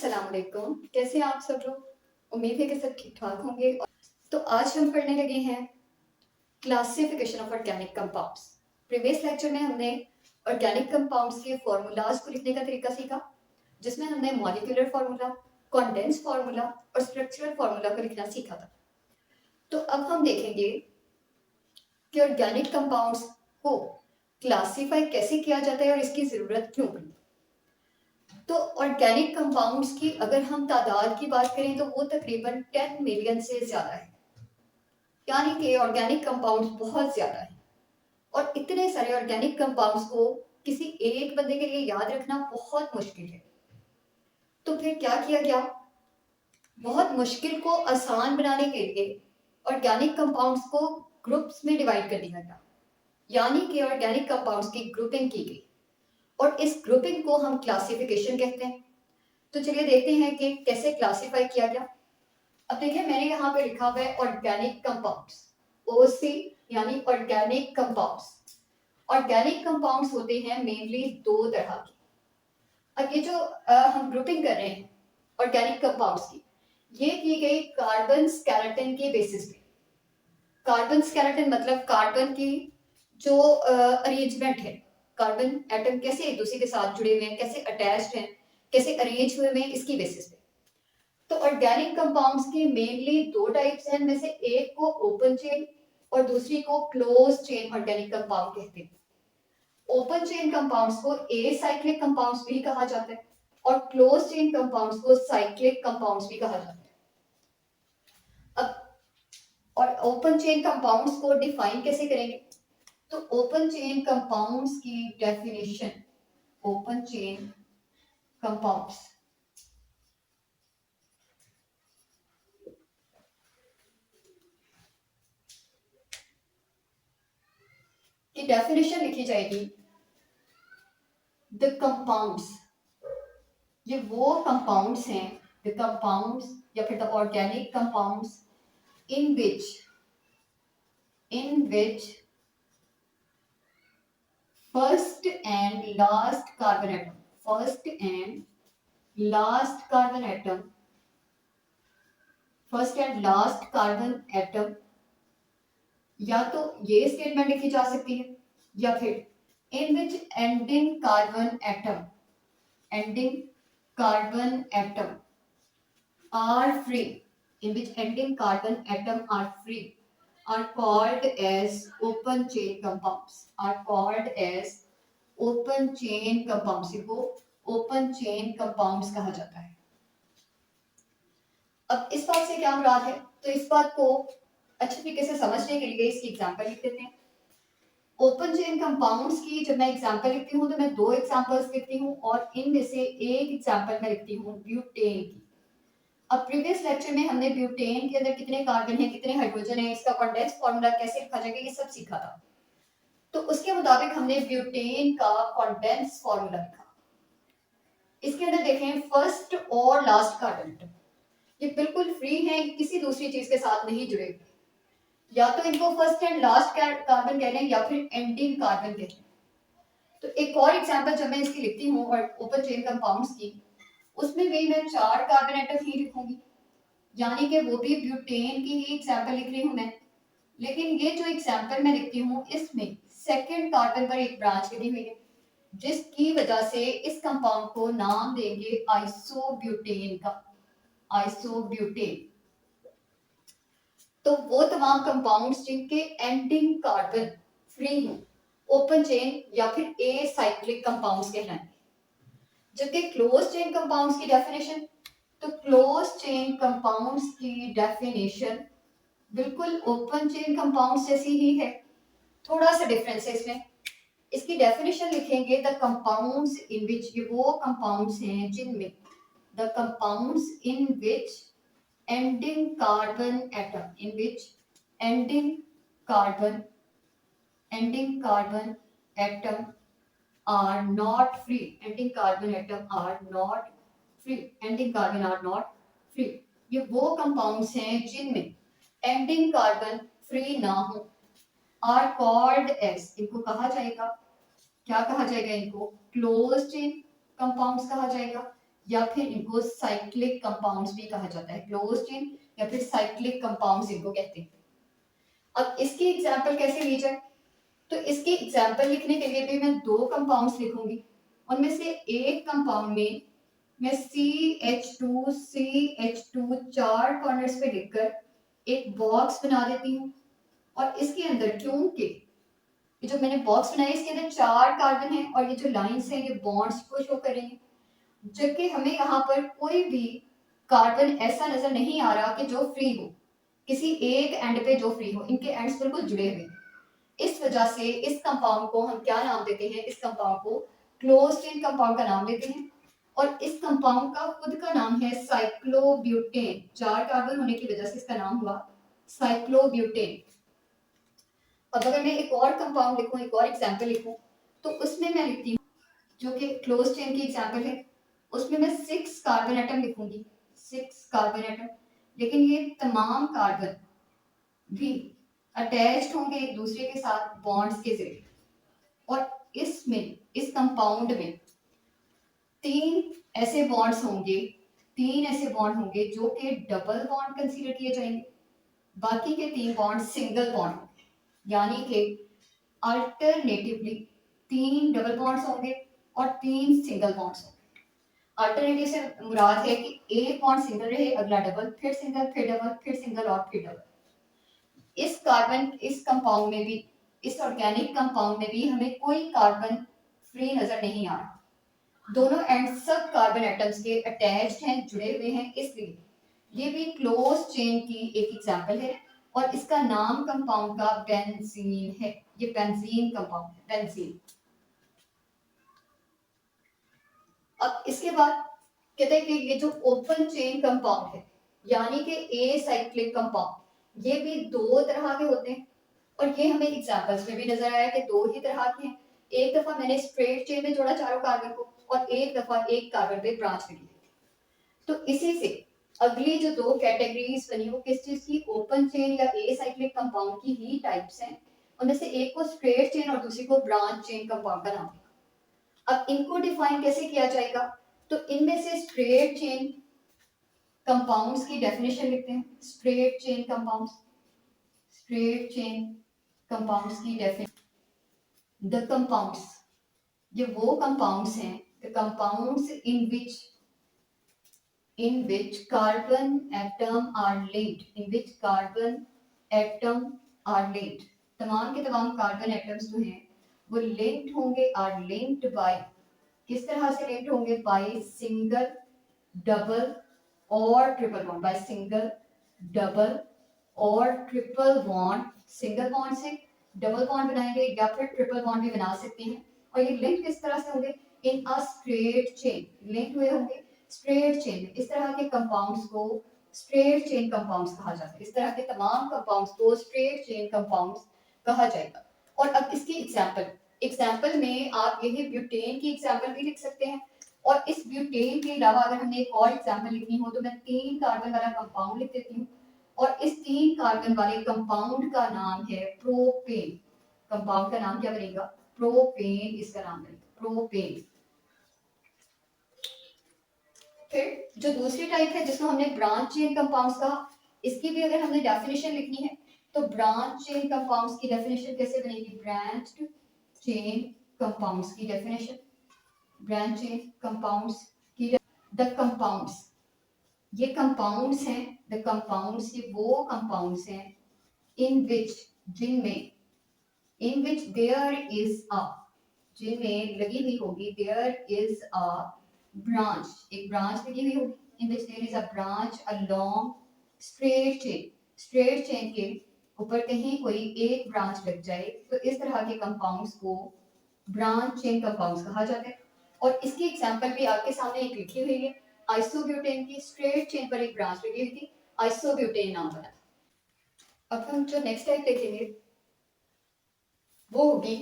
अस्सलाम वालेकुम। कैसे हैं आप सब लोग? उम्मीद है कि सब ठीक ठाक होंगे। तो आज हम पढ़ने लगे हैं classification of organic compounds. Previous lecture में हमने ऑर्गेनिक कंपाउंड्स के फॉर्मूलाज को लिखने का तरीका सीखा, जिसमें हमने मॉलिक्यूलर फार्मूला, कॉन्डेंस फार्मूला और स्ट्रक्चरल फार्मूला को लिखना सीखा था। तो अब हम देखेंगे कि ऑर्गेनिक कंपाउंड्स को क्लासीफाई कैसे किया जाता है और इसकी ज़रूरत क्यों पड़ी। तो ऑर्गेनिक कंपाउंड्स की अगर हम तादाद की बात करें तो वो तकरीबन 10 मिलियन से ज़्यादा है, यानी कि ऑर्गेनिक कंपाउंड्स बहुत ज़्यादा है। और इतने सारे ऑर्गेनिक कंपाउंड्स को किसी एक बंदे के लिए याद रखना बहुत मुश्किल है। तो फिर क्या किया गया, बहुत मुश्किल को आसान बनाने के लिए ऑर्गेनिक कंपाउंड्स को ग्रुप्स में डिवाइड कर दिया गया, यानी कि ऑर्गेनिक कंपाउंड्स की ग्रुपिंग की गई और इस ग्रुपिंग को हम क्लासिफिकेशन कहते हैं। तो चलिए देखते हैं कि कैसे क्लासिफाई किया गया। अब देखिए मैंने यहाँ पे लिखा हुआ है ऑर्गेनिक कंपाउंड्स, ओसी यानी ऑर्गेनिक कंपाउंड्स। ऑर्गेनिक कंपाउंड्स होते हैं मेनली दो तरह के। अब ये जो हम ग्रुपिंग कर रहे हैं ऑर्गेनिक कंपाउंड्स की, ये की गई कार्बन स्केलेटन के बेसिस पे। कार्बन स्केलेटन मतलब कार्बन की जो अरेंजमेंट है, कार्बन एटम कैसे एक दूसरे के साथ जुड़े हुए हैं, कैसे अटैच्ड हैं, कैसे अरेंज हुए हैं, इसकी बेसिस पे। तो ऑर्गेनिक कंपाउंड्स की मेनली दो टाइप्स हैं, इनमें से एक को ओपन चेन और दूसरी को क्लोज चेन ऑर्गेनिक कंपाउंड कहते हैं। ओपन चेन कंपाउंड्स को एसाइक्लिक कंपाउंड्स भी कहा जाता है और क्लोज चेन कंपाउंड्स को साइक्लिक कंपाउंड्स भी कहा जाता है। अब और ओपन चेन कंपाउंड्स को डिफाइन कैसे करेंगे, तो ओपन चेन कंपाउंड्स की डेफिनेशन, ओपन चेन कंपाउंड्स की डेफिनेशन लिखी जाएगी, द कंपाउंड्स, ये वो कंपाउंड्स हैं, द कंपाउंड्स या फिर the organic compounds in which first and last carbon atom, first and last carbon atom, first and last carbon atom, या तो ये स्टेटमेंट लिखी जा सकती है या फिर in which ending carbon atom, ending carbon atom are free, in which ending carbon atom are free, are called as open chain compounds, are called as open chain compounds। इनको open chain compounds कहा जाता है। अब इस बात से क्या मुराद है, तो इस बात को अच्छे तरीके से समझने के लिए इसकी एग्जांपल लिख देते हैं। ओपन चेन कंपाउंड्स की जब मैं एग्जांपल लिखती हूँ तो मैं दो एग्जांपल्स लिखती हूँ और इनमें से एक एग्जांपल मैं लिखती हूँ ब्यूटेन की। अब प्रीवियस लेक्चर में हमने ब्यूटेन के अंदर कितने कार्बन है, कितने हाइड्रोजन है, इसका कॉन्डेंस फार्मूला कैसे लिखा जाएगा, ये सब सीखा था। तो उसके मुताबिक हमने ब्यूटेन का कॉन्डेंस फार्मूला लिखा। इसके अंदर देखें फर्स्ट और लास्ट कार्बन, ये बिल्कुल फ्री है, किसी दूसरी चीज के साथ नहीं जुड़े हुए। या तो इनको फर्स्ट एंड लास्ट कार्बन कह लें या फिर एंडिंग कार्बन कह लें। तो एक और एग्जांपल जब मैं इसकी लिखती हूँ और ओपन चेन कंपाउंड्स की, उसमें भी मैं 4 कार्बन एटम ही लिखूंगी, यानी कि वो भी ब्यूटेन की ही एग्जांपल लिख रही हूं मैं। लेकिन ये जो एग्जांपल मैं लिखती हूँ इसमें सेकंड कार्बन पर एक ब्रांच लगी हुई है, जिसकी वजह से इस कंपाउंड को नाम देंगे आइसोब्यूटेन का, आइसोब्यूटेन। तो वो तमाम कंपाउंड्स जिनके एंडिंग कार्बन फ्री हो, ओपन चेन या फिर एसाइक्लिक कंपाउंड्स कहलाएंगे। जबकि क्लोज चेन कंपाउंड्स की डेफिनेशन, तो क्लोज चेन कंपाउंड्स की डेफिनेशन बिल्कुल ओपन चेन कंपाउंड्स जैसी ही है, थोड़ा सा डिफरेंस है इसमें। इसकी डेफिनेशन लिखेंगे द कंपाउंड्स इन विच, ये वो कंपाउंड्स हैं जिनमें, the compounds in which ending carbon atom, in which ending carbon, ending carbon atom are not free, ending carbon atom are not free, ending carbon are not free। ये वो compounds हैं जिनमें ending carbon free ना हो, are called as, इनको कहा जाएगा, क्या कहा जाएगा, इनको क्लोज चेन कंपाउंड्स कहा जाएगा या फिर इनको साइक्लिक कंपाउंड्स भी कहा जाता है, क्लोज चेन या फिर साइक्लिक कंपाउंड्स इनको कहते हैं। अब इसकी एग्जांपल कैसे ली जाए, तो इसकी एग्जांपल लिखने के लिए भी मैं दो कंपाउंड्स लिखूंगी। उनमें से एक कंपाउंड में मैं CH2 चार कॉर्नर्स पे लिखकर एक बॉक्स बना देती हूँ, और इसके अंदर क्योंकि ये जो मैंने बॉक्स बनाया इसके अंदर चार कार्बन है और ये जो लाइंस हैं ये बॉन्ड्स को शो करेंगे, जबकि हमें यहाँ पर कोई भी कार्बन ऐसा नजर नहीं आ रहा कि जो फ्री हो, किसी एक एंड पे जो फ्री हो, इनके एंड्स बिल्कुल जुड़े हुए। इस वजह से इस कंपाउंड को हम क्या नाम देते हैं, इस कंपाउंड को क्लोज चेन कंपाउंड का नाम देते हैं। और इस कंपाउंड का खुद का नाम है साइक्लोब्यूटेन, चार कार्बन होने की वजह से इसका नाम हुआ साइक्लोब्यूटेन। अब अगर मैं एक और कंपाउंड लिखूं, एक और एग्जांपल लिखूं, तो उसमें मैं लिखती हूँ जो कि क्लोज चेन की एग्जांपल है, उसमें मैं 6 कार्बन एटम लिखूंगी, 6 कार्बन एटम। लेकिन ये तमाम कार्बन भी अटैच्ड होंगे एक दूसरे के साथ बॉन्ड्स के जरिए, और इसमें इस कंपाउंड में तीन ऐसे बॉन्ड्स होंगे, तीन ऐसे बॉन्ड होंगे जो कि डबल बॉन्ड कंसीडर किए जाएंगे, बाकी के तीन बॉन्ड सिंगल बॉन्ड होंगे। यानी कि अल्टरनेटिवली तीन डबल बॉन्ड्स होंगे और तीन सिंगल बॉन्ड्स होंगे। अल्टरनेटिव से मुराद है कि एक बॉन्ड सिंगल रहे, अगला डबल, फिर सिंगल, फिर डबल, फिर सिंगल और फिर डबल। इस कंपाउंड में भी, इस ऑर्गेनिक कंपाउंड में भी हमें कोई कार्बन फ्री नजर नहीं आ रहा, दोनों एंड सब कार्बन एटम्स के अटैच्ड हैं, जुड़े हुए हैं, इसलिए ये भी क्लोज चेन की एक एग्जांपल है। और इसका नाम कंपाउंड का बेंजीन है, ये बेंजीन कंपाउंड है, बेंजीन। अब इसके बाद कहते हैं कि ये जो ओपन चेन कंपाउंड है, यानी कि ए साइक्लिक कंपाउंड, ये भी दो तरह के होते हैं, और ये हमें एग्जांपल्स में भी नजर आया कि दो ही तरह के हैं। एक दफा मैंने स्ट्रेट चेन में जोड़ा चारों कार्बन को, और एक दफा एक कार्बन पे ब्रांच लगी। तो इसी से अगली जो दो कैटेगरीज बनी वो किस चीज की, ओपन चेन या ए साइक्लिक कंपाउंड की ही टाइप्स हैं। उनमें से एक को स्ट्रेट चेन और दूसरी को ब्रांच चेन कंपाउंड का नाम है। अब इनको डिफाइन कैसे किया जाएगा, तो इनमें से स्ट्रेट चेन कंपाउंड्स की डेफिनेशन लिखते हैं। Straight chain compounds, straight chain compounds की डेफिनेशन, द कंपाउंड्स, ये वो कंपाउंड्स हैं, the compounds in which carbon atom are linked, in which carbon atom are linked, तमाम के तमाम कार्बन एटम्स जो हैं वो लिंक्ड होंगे, आर लिंक्ड बाय, किस तरह से लिंक्ड होंगे, बाय सिंगल, डबल और triple bond, by single, double और ट्रिपल बॉन्ड। सिंगल बॉन्ड से डबल बॉन्ड बनाएंगे या फिर ट्रिपल बॉन्ड भी बना सकते हैं। और ये लिंक किस तरह से होंगे, इन अ स्ट्रेट चेन, लिंक हुए होंगे स्ट्रेट चेन में। इस तरह के कंपाउंड्स को स्ट्रेट चेन कंपाउंड्स कहा जाता है, इस तरह के तमाम कंपाउंड्स को स्ट्रेट चेन कंपाउंड्स कहा जाएगा। और अब इसकी एग्जांपल में आप यही ब्यूटेन की एग्जांपल भी लिख सकते हैं। और इस ब्यूटेन के अलावा अगर हमने एक और एग्जांपल लिखनी हो तो मैं 3 कार्बन वाला कंपाउंड लिख देती हूँ, और इस 3 कार्बन वाले कंपाउंड का नाम है प्रोपेन। कंपाउंड का नाम क्या बनेगा, प्रोपेन, इसका नाम बनेगा प्रोपेन। फिर जो दूसरी टाइप है जिसको हमने ब्रांच चेन कंपाउंड्स कहा, इसकी भी अगर हमने डेफिनेशन लिखनी है तो ब्रांच चेन कंपाउंड्स की डेफिनेशन कैसे बनेगी, ब्रांच्ड चेन कंपाउंड्स की डेफिनेशन, ब्रांच चेन कंपाउंड्स की, द कंपाउंड्स, ये कंपाउंड्स हैं, द कंपाउंड्स ये वो कंपाउंड्स हैं इन विच, जिनमें, इन विच देयर इज अ, जिनमें लगी हुई होगी, देयर इज अ ब्रांच, एक ब्रांच लगी हुई होगी, in which there is a branch along straight chain, straight chain के ऊपर कहीं कोई एक ब्रांच लग जाए, तो इस तरह के कंपाउंड्स को ब्रांच चेन कंपाउंड्स कहा जाता है। और इसकी एग्जांपल भी आपके सामने एक लिखी हुई है, आइसोब्यूटेन की स्ट्रेट चेन पर एक ब्रांच लगी हुई थी, आइसोब्यूटेन नाम बना। अब हम जो नेक्स्ट टाइप देखेंगे वो होगी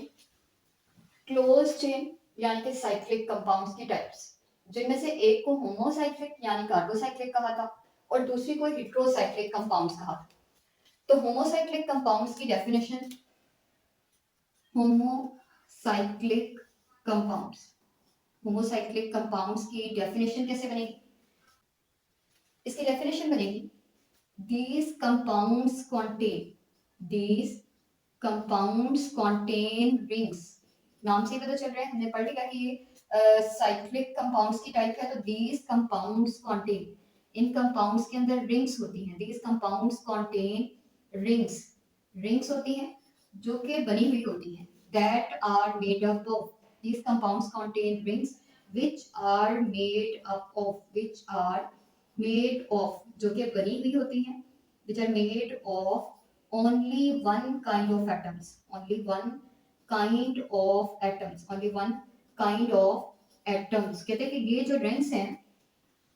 क्लोज चेन यानी कि साइक्लिक कंपाउंड्स की टाइप्स, जिनमें से एक को होमोसाइक्लिक यानी कार्बोसाइक्लिक कहा था और दूसरी को हेट्रोसाइक्लिक कंपाउंड्स कहा था। तो होमोसाइक्लिक कंपाउंड्स की definition, homocyclic compounds, homocyclic compounds की डेफिनेशन कैसे बनेगी? इसकी डेफिनेशन बनेगी these compounds contain rings। नाम से ही पता चल रहा है, हमने पढ़ लिया कि ये साइक्लिक कंपाउंड्स की टाइप है। तो these compounds contain, in compounds के अंदर रिंग्स होती हैं। these compounds contain रिंग्स होती हैं जो कि बनी हुई होती हैं। that are made up of, these compounds contain rings which are made of जो कि बनी हुई होती हैं, which are made of only one kind of atoms, only one kind of atoms, only one kind of atoms। कहते हैं कि ये जो रिंग्स हैं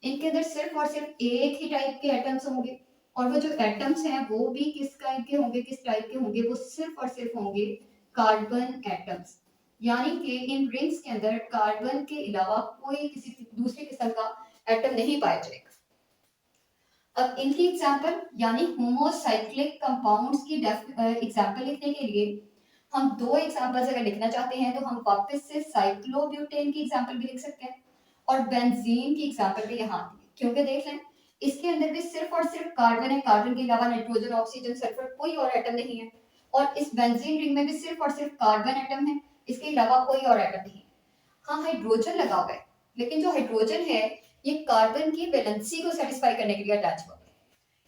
इनके अंदर सिर्फ और सिर्फ एक ही टाइप के एटम्स होंगे, और वो जो एटम्स हैं वो भी किस टाइप के होंगे, किस टाइप के होंगे, वो सिर्फ और सिर्फ होंगे कार्बन एटम्स। यानी कि इन रिंग्स के अंदर कार्बन के अलावा कोई किसी दूसरे किस्म का एटम नहीं पाया जाएगा। अब इनकी एग्जांपल यानी होमोसाइक्लिक कंपाउंड्स की एग्जांपल लिखने के लिए हम दो एग्जांपल्स अगर लिखना चाहते हैं तो हम वापस से साइक्लोब्यूटेन की एग्जांपल भी लिख सकते हैं और बेंजीन की एग्जांपल भी यहाँ क्योंकि देख लें इसके अंदर भी सिर्फ और सिर्फ कार्बन है, कार्बन के अलावा नाइट्रोजन, ऑक्सीजन, सल्फर कोई और एटम नहीं है। और इस बेंजीन रिंग में भी सिर्फ और सिर्फ कार्बन एटम है, इसके अलावा कोई और एटम नहीं है। हाँ हाइड्रोजन लगा हुआ है, लेकिन जो हाइड्रोजन है ये कार्बन की वैलेंसी को सेटिस्फाई करने के लिए अटैच हुआ है,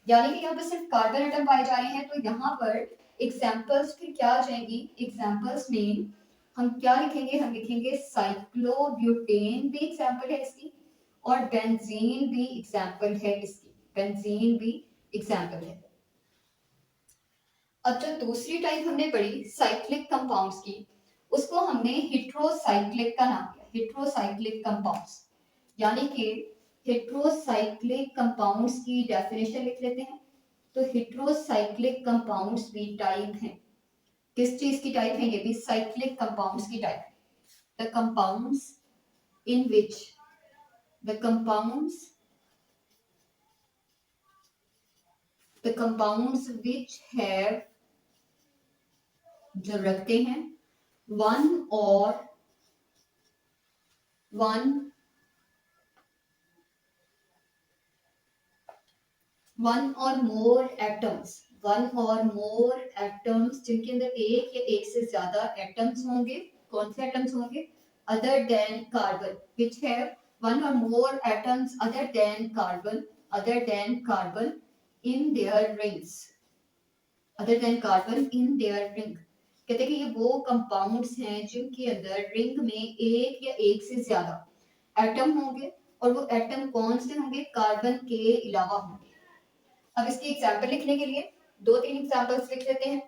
यानी कि यहाँ पर सिर्फ कार्बन एटम पाए जा रहे हैं। तो यहाँ पर एग्जांपल्स फिर क्या आ जाएंगी? एग्जांपल्स में हम क्या लिखेंगे? हम लिखेंगे साइक्लोब्यूटेन भी एग्जांपल है इसकी और बेंजीन भी एग्जांपल है इसकी, बेंजीन भी एग्जांपल है। अब जो दूसरी टाइप हमने पढ़ी साइक्लिक कंपाउंड्स की, उसको हमने हेट्रोसाइक्लिक का नाम दिया, हेट्रोसाइक्लिक कंपाउंड्स। यानी कि हेट्रोसाइक्लिक कंपाउंड्स की डेफिनेशन लिख लेते हैं। तो हेट्रोसाइक्लिक कंपाउंड्स भी टाइप हैं, किस चीज की टाइप है? ये भी साइक्लिक कंपाउंड्स की टाइप है। The compounds in which the compounds which have, जो रखते हैं वन और मोर एटम्स, जिनके अंदर एक या एक से ज्यादा एटम्स होंगे। कौन से एटम्स होंगे? Other than carbon, which have one or more atoms other than carbon in their rings, other than carbon in their ring. कहते हैं कि ये वो कंपाउंड्स हैं जिनके अंदर रिंग में एक या एक से ज्यादा एटम होंगे, और वो एटम कौन से होंगे? कार्बन के अलावा होंगे। अब इसकी एग्जांपल लिखने के लिए दो तीन एग्जांपल्स लिख लेते हैं।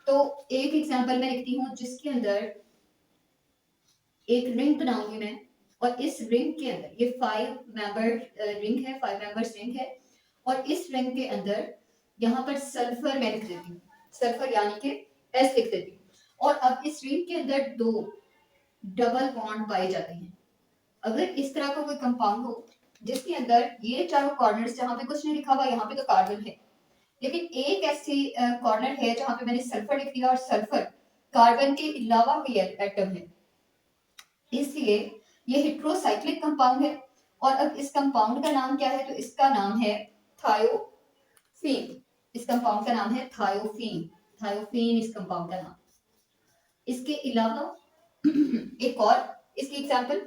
तो एक एग्जांपल मैं लिखती हूँ जिसके अंदर एक रिंग बनाऊंगी मैं, और इस रिंग के अंदर ये 5 मेंबर रिंग है, 5 मेंबर्स रिंग है, और इस रिंग के अंदर यहाँ पर सल्फर मैं लिख देती हूँ, सल्फर यानी कि S लिख देती हूँ। और अब इस रिंग के अंदर दो डबल बॉन्ड पाए जाते हैं। अगर इस तरह का कोई कंपाउंड हो जिसके अंदर ये चारों कॉर्नर्स, जहाँ पे कुछ नहीं लिखा हुआ, यहाँ पे तो कार्बन है, लेकिन एक ऐसी कॉर्नर है जहां पे मैंने सल्फर लिख दिया और सल्फर कार्बन के अलावा कोई एटम है, इसलिए ये हेट्रोसाइक्लिक कंपाउंड है। और अब इस कंपाउंड का नाम क्या है? तो इसका नाम है थायोफीन। इस कंपाउंड का नाम है थायोफीन इस कंपाउंड का नाम। इसके अलावा एक और इसकी एग्जांपल,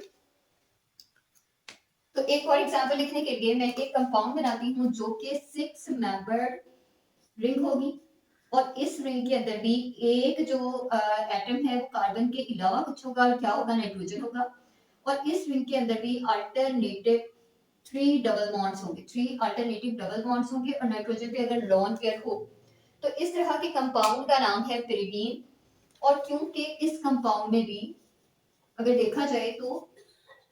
तो एक और एग्जांपल लिखने के लिए मैं एक कंपाउंड बनाती हूँ जो कि 6 मेंबर रिंग होगी, और इस रिंग के अंदर भी एक जो एटम है वो कार्बन के अलावा कुछ होगा, क्या होगा? नाइट्रोजन होगा। और इस रिंग के अंदर भी अल्टरनेटिव 3 डबल बॉन्ड्स होंगे, 3 अल्टरनेटिव डबल बॉन्ड्स होंगे, और नाइट्रोजन पे अगर लॉन पेयर हो तो इस तरह के कंपाउंड का नाम है पिरीडीन। और क्योंकि इस कंपाउंड में भी अगर देखा जाए तो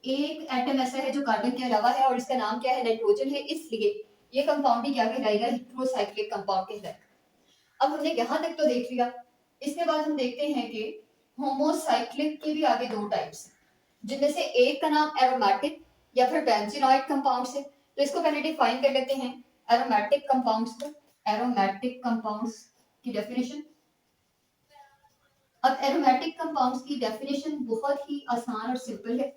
एक एटम ऐसा है जो कार्बन के अलावा है और इसका नाम क्या है? नाइट्रोजन है, इसलिए ये कंपाउंड भी क्या कहलाएगा? हेट्रोसाइक्लिक कंपाउंड कहलाएगा। अब हमने यहाँ तक तो देख लिया। इसके बाद हम देखते हैं कि होमोसाइक्लिक की भी आगे दो टाइप्स, जिनमें से एक का नाम एरोमेटिक या फिर बेंजीनॉइड कंपाउंड्स है। तो इसको पहले डिफाइन कर लेते हैं एरोमेटिक कंपाउंड्स को। एरोमेटिक कंपाउंड्स की डेफिनेशन, अब एरोमेटिक कंपाउंड्स की डेफिनेशन बहुत ही आसान और सिंपल है।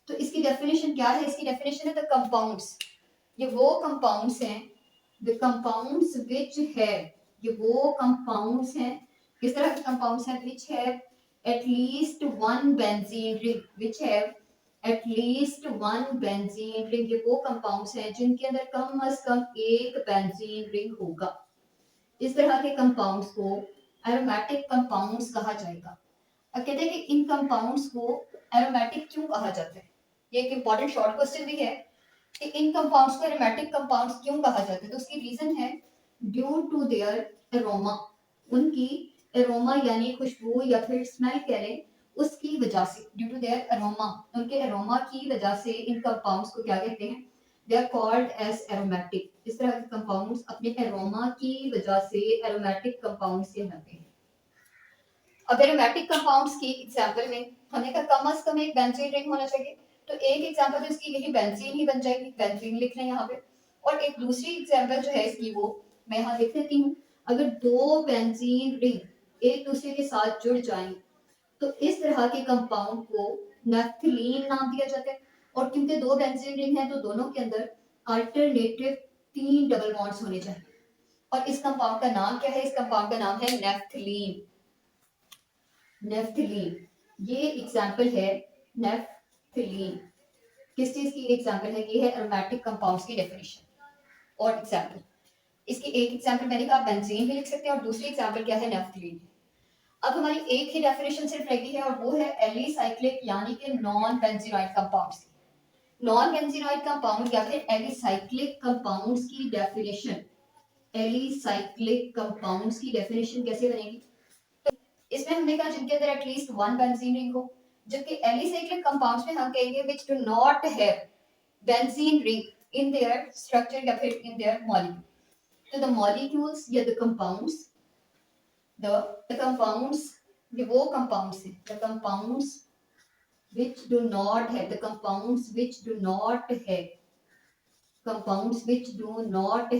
तो इसकी डेफिनेशन क्या है? इसकी डेफिनेशन है द कंपाउंड्स, ये वो कंपाउंड्स हैं, द कंपाउंड्स विच है, ये वो कंपाउंड्स हैं, किस तरह के कंपाउंड्स हैं? Which have at least one benzene ring, which have at least one benzene ring, ये वो कंपाउंड्स हैं जिनके अंदर कम अज कम एक बेंजीन रिंग होगा। इस तरह के कंपाउंड्स को एरोमेटिक कंपाउंड्स कहा जाएगा। अब कहते हैं कि इन कंपाउंड्स को एरोमेटिक क्यों कहा जाता है? ये एक इंपॉर्टेंट शॉर्ट क्वेश्चन भी है कि इन कंपाउंड्स को एरोमेटिक कंपाउंड्स क्यों कहा जाता है। तो उसकी रीजन है ड्यू टू देयर एरोमा, उनकी एरोमा यानी खुशबू या फिर स्मेल कह लें, उसकी वजह से, ड्यू टू देयर एरोमा, उनके एरोमा की वजह से इन कंपाउंड्स को क्या कहते हैं? They are called as aromatic. इस तरह के कंपाउंड्स अपने एरोमा की वजह से एरोमेटिक कंपाउंड्स कहलाते हैं। अब एरोमेटिक कंपाउंड्स की एग्जांपल में हमने कहा कम से कम एक बेंजीन रिंग होना चाहिए, तो एक एग्जांपल तो इसकी यही बेंजीन ही बन जाएगी, बेंजीन लिख रहे हैं यहाँ पे। और एक दूसरी एग्जांपल जो है इसकी वो मैं यहाँ लिख देती हूँ, अगर दो बेंजीन रिंग एक दूसरे के साथ जुड़ जाएं तो इस तरह के कंपाउंड को नेफ्थलीन नाम दिया जाता है। और क्योंकि दो बेंजीन रिंग है तो दोनों के अंदर अल्टरनेटिव 3 डबल बॉन्ड्स होने चाहिए। और इस कंपाउंड का नाम क्या है? इस कंपाउंड का नाम है नेफ्थलीन। नेफ्थलीन, ये एग्जांपल है नेफ्थलीन। किस चीज की एग्जांपल है? ये है एरोमेटिक कंपाउंड्स की डेफिनेशन और एग्जांपल। इसकी एक एग्जांपल मैंने कहा बेंजीन भी लिख सकते हैं और दूसरी एग्जांपल क्या है? नेफ्थलीन। अब हमारी एक ही डेफिनेशन सिर्फ रह गई है और वो है एलिसाइक्लिक यानी कि non benzenoid compounds. Non benzenoid compound या फिर एलिसाइक्लिक कंपाउंड्स की डेफिनेशन, एलिसाइक्लिक कंपाउंड्स की डेफिनेशन कैसे बनेगी? इसमें हमने कहा जिनके अंदर एटलीस्ट वन बेंजीन रिंग हो, जबकि एलिसाइक्लिक कंपाउंड्स में हम कहेंगे which do not have benzene ring in their structure या फिर इन देयर मॉलिक्यूल। तो द मॉलिक्यूल्स या द कंपाउंड्स, द कंपाउंड्स, ये वो कंपाउंड्स हैं, the compounds which do not have, the compounds which do not have, compounds which do not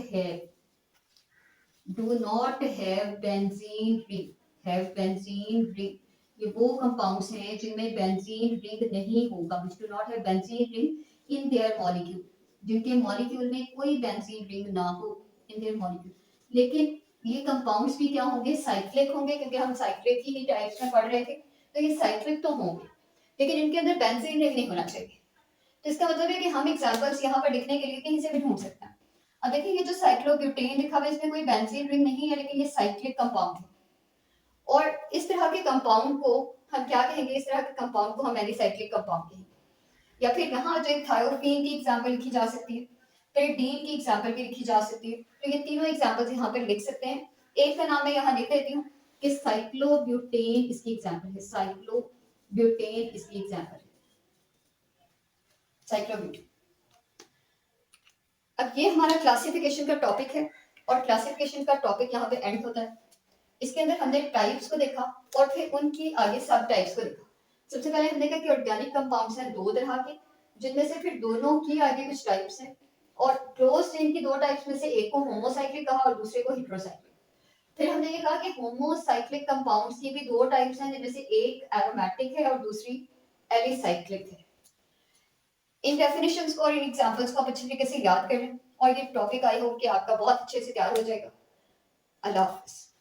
have benzene ring, have benzene ring, ये वो compounds हैं जिनमें benzene ring नहीं होगा, which do not have benzene ring in their molecule, जिनके molecule में कोई benzene ring ना हो in their molecule। लेकिन ये कंपाउंड्स भी क्या होंगे? साइक्लिक होंगे, क्योंकि हम साइक्लिक ही टाइप्स में पढ़ रहे थे, तो ये साइक्लिक तो होंगे लेकिन इनके अंदर बेंजीन रिंग नहीं होना चाहिए। तो इसका मतलब है कि हम एग्जांपल्स यहाँ पर लिखने के लिए कहीं से भी ढूंढ सकते हैं। अब देखिए ये जो साइक्लोब्यूटेन लिखा हुआ है इसमें कोई बेंजीन रिंग नहीं है, लेकिन ये साइक्लिक कंपाउंड है। और इस तरह के कंपाउंड को हम क्या कहेंगे? इस तरह के कंपाउंड को हम एलिसाइक्लिक कंपाउंड कहेंगे। या फिर यहाँ जो थायोफीन की एग्जांपल लिखी जा सकती है, पेरिडीन की एग्जांपल भी लिखी जा सकती है। तो ये तीनों एग्जांपल्स यहाँ पर लिख सकते हैं। एक का नाम मैं यहाँ लिख देती हूँ कि साइक्लोब्यूटेन इसकी एग्जांपल है, साइक्लोब्यूटेन इसकी एग्जांपल है, साइक्लोब्यूटेन। अब ये हमारा क्लासिफिकेशन का टॉपिक है और क्लासिफिकेशन का टॉपिक यहाँ पे एंड होता है। इसके अंदर हमने टाइप्स को देखा और फिर उनकी आगे सब टाइप्स को देखा। सबसे पहले हमने कहा कि ऑर्गेनिक कंपाउंड्स हैं दो तरह के, जिनमें से फिर दोनों की आगे कुछ टाइप्स हैं और क्लोज चेन की दो टाइप्स में से एक को होमोसाइक्लिक कहा और दूसरे को हेटेरोसाइक्लिक। फिर हमने ये कहा कि होमोसाइक्लिक कंपाउंड्स की भी दो टाइप्स हैं, जिनमें से एक एरोमेटिक है और दूसरी एलिसाइक्लिक है। इन डेफिनेशंस को और इन एग्जांपल्स को आप अच्छी तरीके से याद करें और ये टॉपिक आई होप कि आपका बहुत अच्छे से तैयार हो जाएगा। अल्लाह हाफिज़।